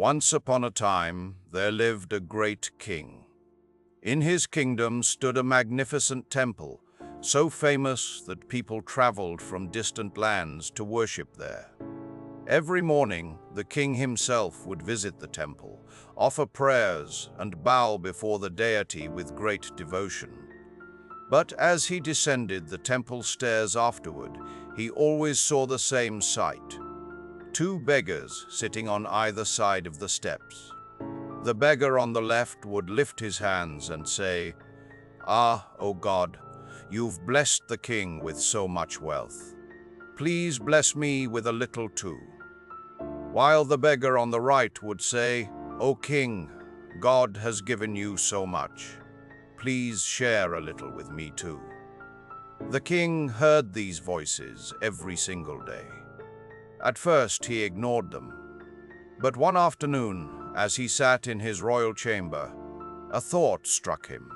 Once upon a time, there lived a great king. In his kingdom stood a magnificent temple, so famous that people traveled from distant lands to worship there. Every morning, the king himself would visit the temple, offer prayers, and bow before the deity with great devotion. But as he descended the temple stairs afterward, he always saw the same sight: two beggars sitting on either side of the steps. The beggar on the left would lift his hands and say, "Ah, O God, you've blessed the king with so much wealth. Please bless me with a little too." While the beggar on the right would say, "O king, God has given you so much. Please share a little with me too." The king heard these voices every single day. At first he ignored them. But one afternoon, as he sat in his royal chamber, a thought struck him.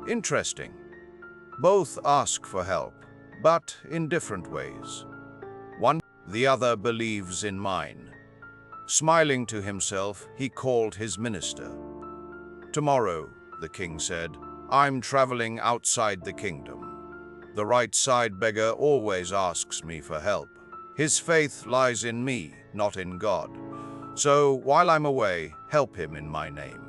Interesting. Both ask for help, but in different ways. One, the other believes in mine. Smiling to himself, he called his minister. "Tomorrow," the king said, "I'm traveling outside the kingdom. The right side beggar always asks me for help. His faith lies in me, not in God. So while I'm away, help him in my name.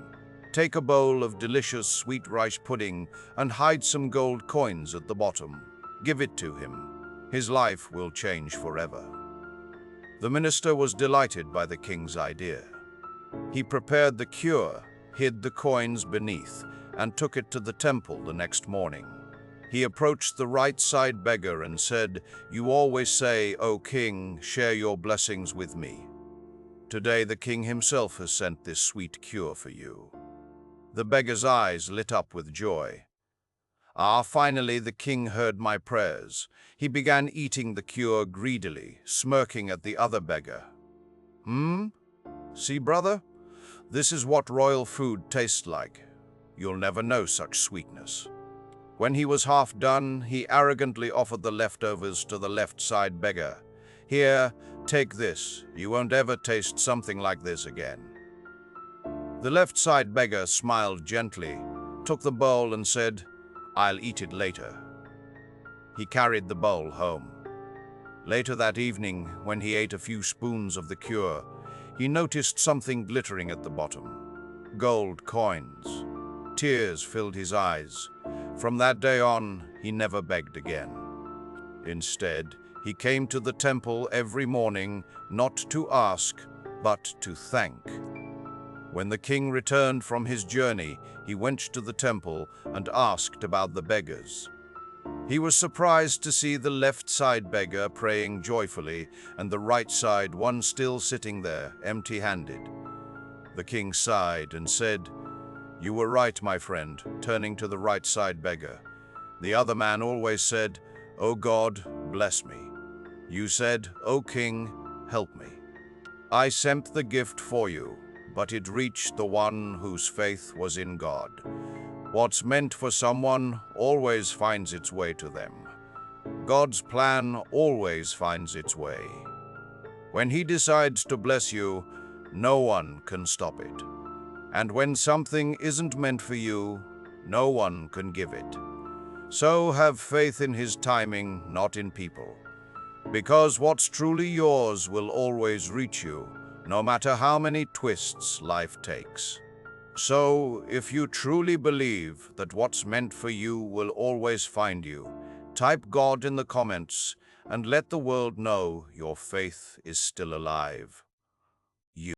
Take a bowl of delicious sweet rice pudding and hide some gold coins at the bottom. Give it to him. His life will change forever." The minister was delighted by the king's idea. He prepared the cure, hid the coins beneath, and took it to the temple the next morning. He approached the right side beggar and said, "You always say, 'O king, share your blessings with me.' Today the king himself has sent this sweet cure for you." The beggar's eyes lit up with joy. "Ah, finally the king heard my prayers." He began eating the cure greedily, smirking at the other beggar. See, brother? This is what royal food tastes like. You'll never know such sweetness." When he was half done, he arrogantly offered the leftovers to the left side beggar. "Here, take this. You won't ever taste something like this again." The left side beggar smiled gently, took the bowl and said, "I'll eat it later." He carried the bowl home. Later that evening, when he ate a few spoons of the cure, he noticed something glittering at the bottom. Gold coins. Tears filled his eyes. From that day on, he never begged again. Instead, he came to the temple every morning, not to ask, but to thank. When the king returned from his journey, he went to the temple and asked about the beggars. He was surprised to see the left side beggar praying joyfully and the right side one still sitting there, empty-handed. The king sighed and said, "You were right, my friend," turning to the right side beggar. "The other man always said, 'O God, bless me.' You said, 'O king, help me.' I sent the gift for you, but it reached the one whose faith was in God. What's meant for someone always finds its way to them. God's plan always finds its way. When He decides to bless you, no one can stop it. And when something isn't meant for you, no one can give it. So have faith in His timing, not in people. Because what's truly yours will always reach you, no matter how many twists life takes. So, if you truly believe that what's meant for you will always find you, type God in the comments and let the world know your faith is still alive.